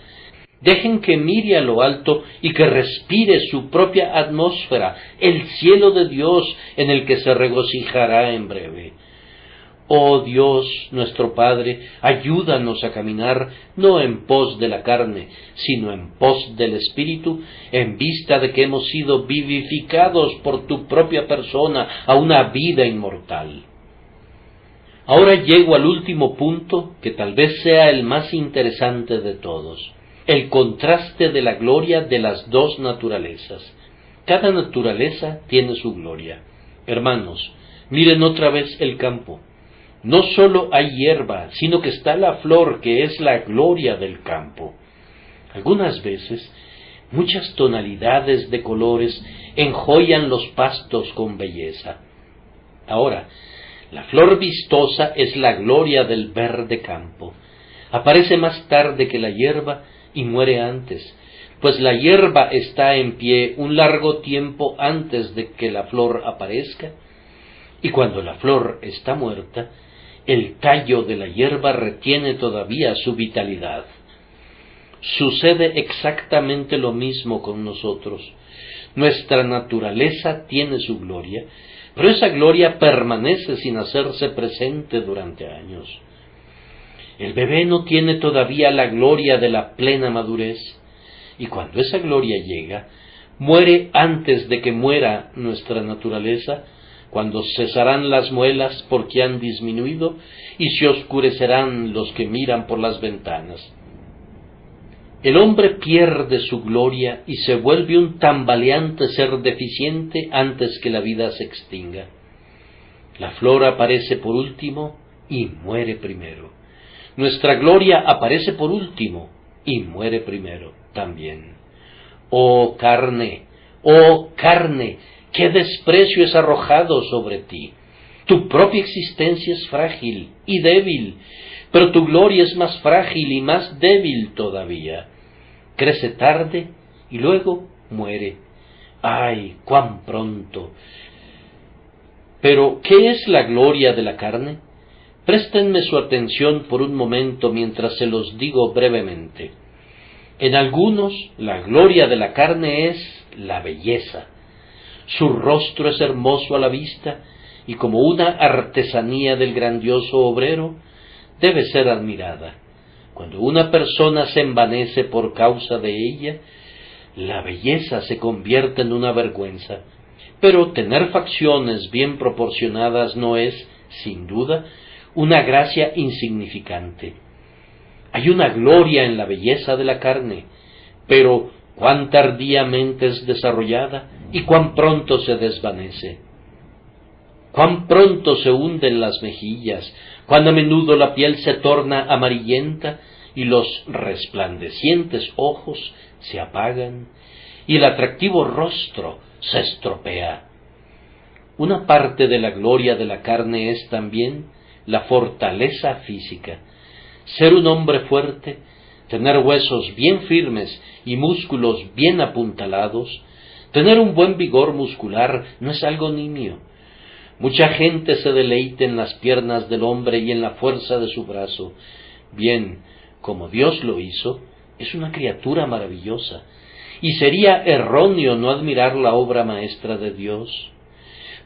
Dejen que mire a lo alto y que respire su propia atmósfera, el cielo de Dios en el que se regocijará en breve. Oh Dios, nuestro Padre, ayúdanos a caminar no en pos de la carne, sino en pos del Espíritu, en vista de que hemos sido vivificados por tu propia persona a una vida inmortal. Ahora llego al último punto, que tal vez sea el más interesante de todos, el contraste de la gloria de las dos naturalezas. Cada naturaleza tiene su gloria. Hermanos, miren otra vez el campo. No solo hay hierba, sino que está la flor, que es la gloria del campo. Algunas veces, muchas tonalidades de colores enjoyan los pastos con belleza. Ahora, la flor vistosa es la gloria del verde campo. Aparece más tarde que la hierba y muere antes, pues la hierba está en pie un largo tiempo antes de que la flor aparezca, y cuando la flor está muerta, el tallo de la hierba retiene todavía su vitalidad. Sucede exactamente lo mismo con nosotros. Nuestra naturaleza tiene su gloria, pero esa gloria permanece sin hacerse presente durante años. El bebé no tiene todavía la gloria de la plena madurez, y cuando esa gloria llega, muere antes de que muera nuestra naturaleza, cuando cesarán las muelas porque han disminuido y se oscurecerán los que miran por las ventanas. El hombre pierde su gloria y se vuelve un tambaleante ser deficiente antes que la vida se extinga. La flor aparece por último y muere primero. Nuestra gloria aparece por último y muere primero también. ¡Oh carne! ¡Oh carne! ¡Qué desprecio es arrojado sobre ti! Tu propia existencia es frágil y débil, pero tu gloria es más frágil y más débil todavía. Crece tarde y luego muere. ¡Ay, cuán pronto! Pero, ¿qué es la gloria de la carne? Préstenme su atención por un momento mientras se los digo brevemente. En algunos, la gloria de la carne es la belleza. Su rostro es hermoso a la vista, y como una artesanía del grandioso obrero, debe ser admirada. Cuando una persona se envanece por causa de ella, la belleza se convierte en una vergüenza. Pero tener facciones bien proporcionadas no es, sin duda, una gracia insignificante. Hay una gloria en la belleza de la carne, pero cuán tardíamente es desarrollada y cuán pronto se desvanece. Cuán pronto se hunden las mejillas, cuán a menudo la piel se torna amarillenta y los resplandecientes ojos se apagan y el atractivo rostro se estropea. Una parte de la gloria de la carne es también la fortaleza física. Ser un hombre fuerte, tener huesos bien firmes y músculos bien apuntalados, tener un buen vigor muscular no es algo nimio. Mucha gente se deleita en las piernas del hombre y en la fuerza de su brazo. Bien, como Dios lo hizo, es una criatura maravillosa, y sería erróneo no admirar la obra maestra de Dios.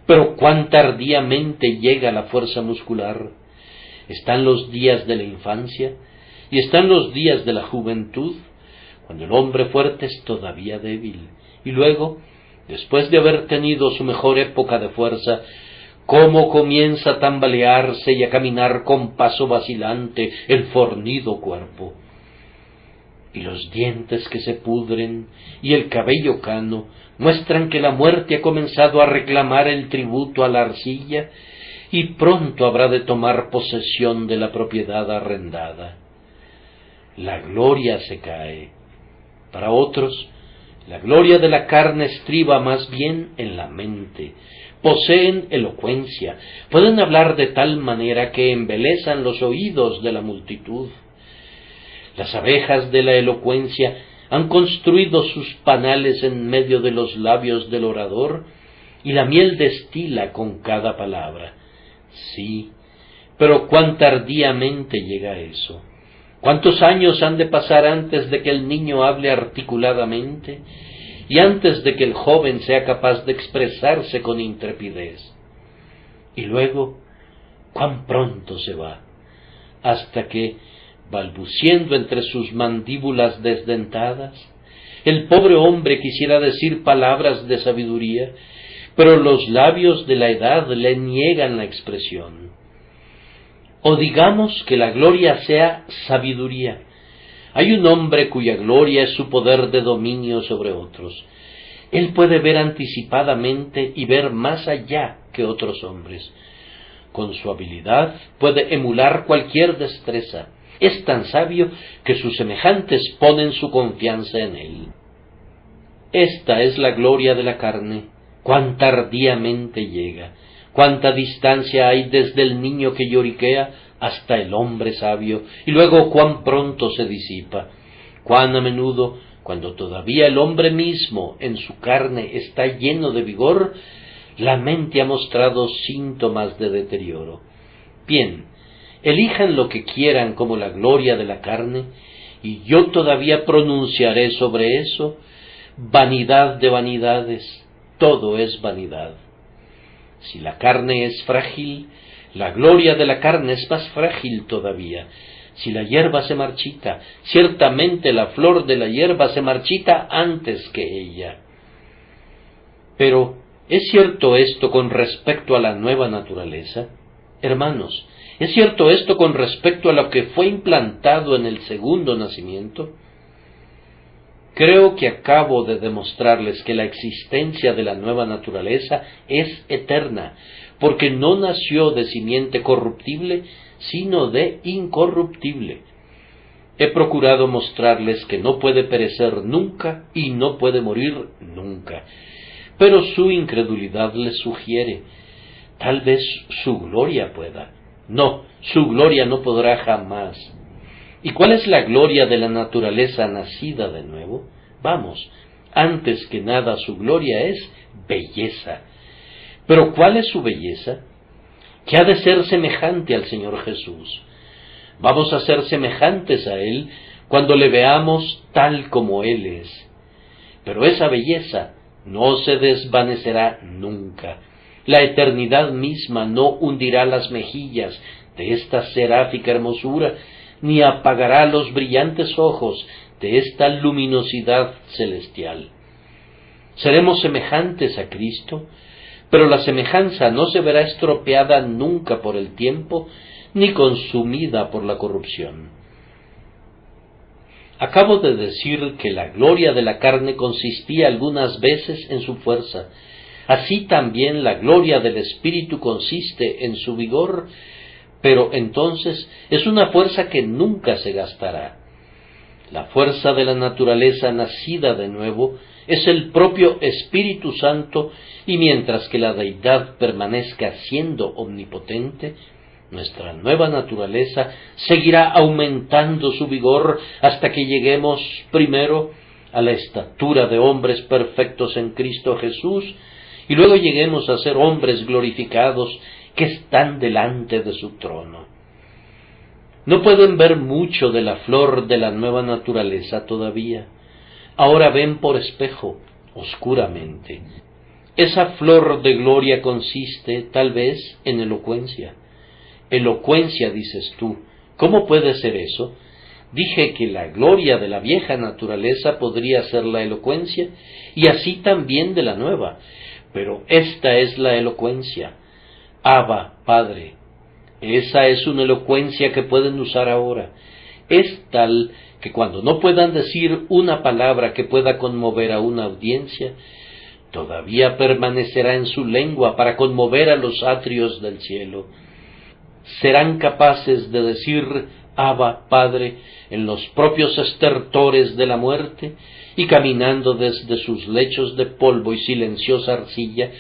Pero cuán tardíamente llega la fuerza muscular. Están los días de la infancia y están los días de la juventud, cuando el hombre fuerte es todavía débil, y luego, después de haber tenido su mejor época de fuerza, cómo comienza a tambalearse y a caminar con paso vacilante el fornido cuerpo. Y los dientes que se pudren y el cabello cano muestran que la muerte ha comenzado a reclamar el tributo a la arcilla y pronto habrá de tomar posesión de la propiedad arrendada. La gloria se cae. Para otros, la gloria de la carne estriba más bien en la mente. Poseen elocuencia, pueden hablar de tal manera que embelezan los oídos de la multitud. Las abejas de la elocuencia han construido sus panales en medio de los labios del orador, y la miel destila con cada palabra. Sí, pero cuán tardíamente llega eso. ¿Cuántos años han de pasar antes de que el niño hable articuladamente y antes de que el joven sea capaz de expresarse con intrepidez? Y luego, ¿cuán pronto se va? Hasta que, balbuciendo entre sus mandíbulas desdentadas, el pobre hombre quisiera decir palabras de sabiduría, pero los labios de la edad le niegan la expresión. O digamos que la gloria sea sabiduría. Hay un hombre cuya gloria es su poder de dominio sobre otros. Él puede ver anticipadamente y ver más allá que otros hombres. Con su habilidad puede emular cualquier destreza. Es tan sabio que sus semejantes ponen su confianza en él. Esta es la gloria de la carne. Cuán tardíamente llega, cuánta distancia hay desde el niño que lloriquea hasta el hombre sabio, y luego cuán pronto se disipa. Cuán a menudo, cuando todavía el hombre mismo en su carne está lleno de vigor, la mente ha mostrado síntomas de deterioro. Bien, elijan lo que quieran como la gloria de la carne, y yo todavía pronunciaré sobre eso: vanidad de vanidades, todo es vanidad. Si la carne es frágil, la gloria de la carne es más frágil todavía. Si la hierba se marchita, ciertamente la flor de la hierba se marchita antes que ella. Pero, ¿es cierto esto con respecto a la nueva naturaleza? Hermanos, ¿es cierto esto con respecto a lo que fue implantado en el segundo nacimiento? Creo que acabo de demostrarles que la existencia de la nueva naturaleza es eterna, porque no nació de simiente corruptible, sino de incorruptible. He procurado mostrarles que no puede perecer nunca y no puede morir nunca, pero su incredulidad les sugiere: tal vez su gloria pueda. No, su gloria no podrá jamás. ¿Y cuál es la gloria de la naturaleza nacida de nuevo? Vamos, antes que nada su gloria es belleza. ¿Pero cuál es su belleza? Que ha de ser semejante al Señor Jesús. Vamos a ser semejantes a Él cuando le veamos tal como Él es. Pero esa belleza no se desvanecerá nunca. La eternidad misma no hundirá las mejillas de esta seráfica hermosura, ni apagará los brillantes ojos de esta luminosidad celestial. Seremos semejantes a Cristo, pero la semejanza no se verá estropeada nunca por el tiempo, ni consumida por la corrupción. Acabo de decir que la gloria de la carne consistía algunas veces en su fuerza. Así también la gloria del Espíritu consiste en su vigor, pero entonces es una fuerza que nunca se gastará. La fuerza de la naturaleza nacida de nuevo es el propio Espíritu Santo, y mientras que la deidad permanezca siendo omnipotente, nuestra nueva naturaleza seguirá aumentando su vigor hasta que lleguemos primero a la estatura de hombres perfectos en Cristo Jesús, y luego lleguemos a ser hombres glorificados que están delante de su trono. No pueden ver mucho de la flor de la nueva naturaleza todavía. Ahora ven por espejo, oscuramente. Esa flor de gloria consiste, tal vez, en elocuencia. Elocuencia, dices tú. ¿Cómo puede ser eso? Dije que la gloria de la vieja naturaleza podría ser la elocuencia, y así también de la nueva. Pero esta es la elocuencia. Abba, Padre. Esa es una elocuencia que pueden usar ahora. Es tal que cuando no puedan decir una palabra que pueda conmover a una audiencia, todavía permanecerá en su lengua para conmover a los atrios del cielo. Serán capaces de decir Abba, Padre, en los propios estertores de la muerte, y caminando desde sus lechos de polvo y silenciosa arcilla,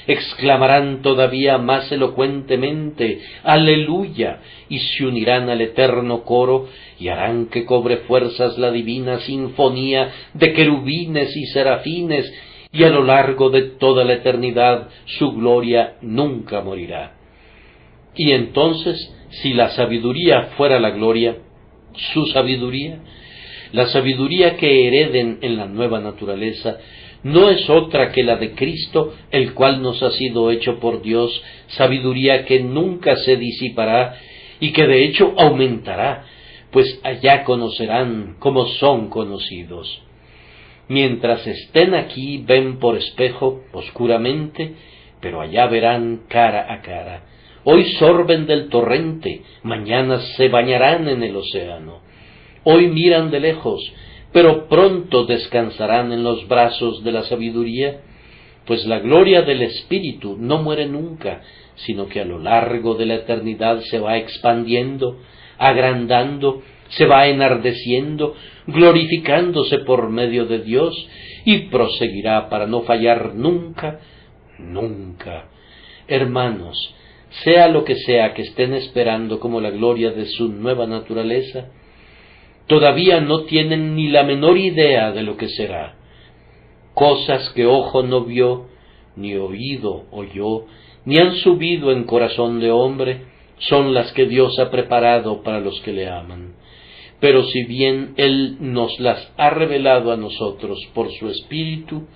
exclamarán todavía más elocuentemente Aleluya, y se unirán al eterno coro y harán que cobre fuerzas la divina sinfonía de querubines y serafines, y a lo largo de toda la eternidad su gloria nunca morirá. Y entonces, si la sabiduría fuera la gloria, su sabiduría. La sabiduría que hereden en la nueva naturaleza no es otra que la de Cristo, el cual nos ha sido hecho por Dios, sabiduría que nunca se disipará y que de hecho aumentará, pues allá conocerán como son conocidos. Mientras estén aquí ven por espejo, oscuramente, pero allá verán cara a cara. Hoy sorben del torrente, mañana se bañarán en el océano. Hoy miran de lejos, pero pronto descansarán en los brazos de la sabiduría, pues la gloria del Espíritu no muere nunca, sino que a lo largo de la eternidad se va expandiendo, agrandando, se va enardeciendo, glorificándose por medio de Dios, y proseguirá para no fallar nunca, nunca. Hermanos, sea lo que sea que estén esperando como la gloria de su nueva naturaleza, todavía no tienen ni la menor idea de lo que será. Cosas que ojo no vio, ni oído oyó, ni han subido en corazón de hombre, son las que Dios ha preparado para los que le aman. Pero si bien Él nos las ha revelado a nosotros por su Espíritu,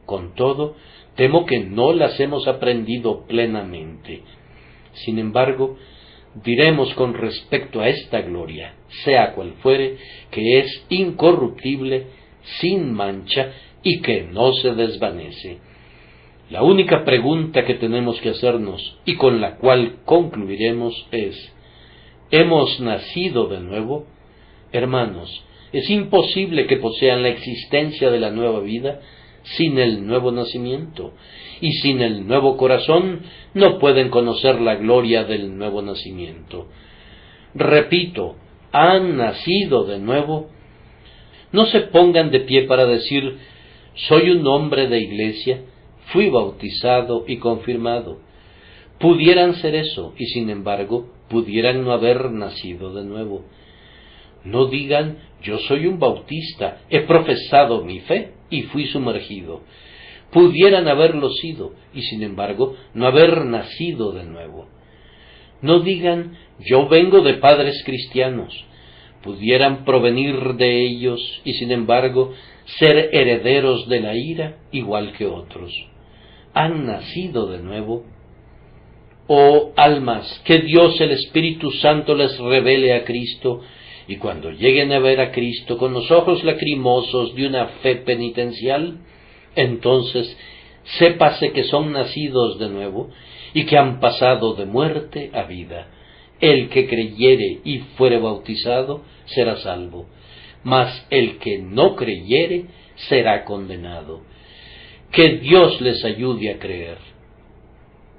con todo, temo que no las hemos aprendido plenamente. Sin embargo, diremos con respecto a esta gloria, sea cual fuere, que es incorruptible, sin mancha y que no se desvanece. La única pregunta que tenemos que hacernos y con la cual concluiremos es: ¿hemos nacido de nuevo? Hermanos, es imposible que posean la existencia de la nueva vida sin el nuevo nacimiento, y sin el nuevo corazón no pueden conocer la gloria del nuevo nacimiento. Repito, ¿han nacido de nuevo? No se pongan de pie para decir: soy un hombre de iglesia, fui bautizado y confirmado. Pudieran ser eso, y sin embargo, pudieran no haber nacido de nuevo. No digan: yo soy un bautista, he profesado mi fe y fui sumergido. Pudieran haberlo sido, y sin embargo, no haber nacido de nuevo. No digan: yo vengo de padres cristianos. Pudieran provenir de ellos, y sin embargo, ser herederos de la ira, igual que otros. ¿Han nacido de nuevo? Oh almas, que Dios el Espíritu Santo les revele a Cristo, y cuando lleguen a ver a Cristo con los ojos lacrimosos de una fe penitencial, entonces sépase que son nacidos de nuevo y que han pasado de muerte a vida. El que creyere y fuere bautizado será salvo, mas el que no creyere será condenado. Que Dios les ayude a creer.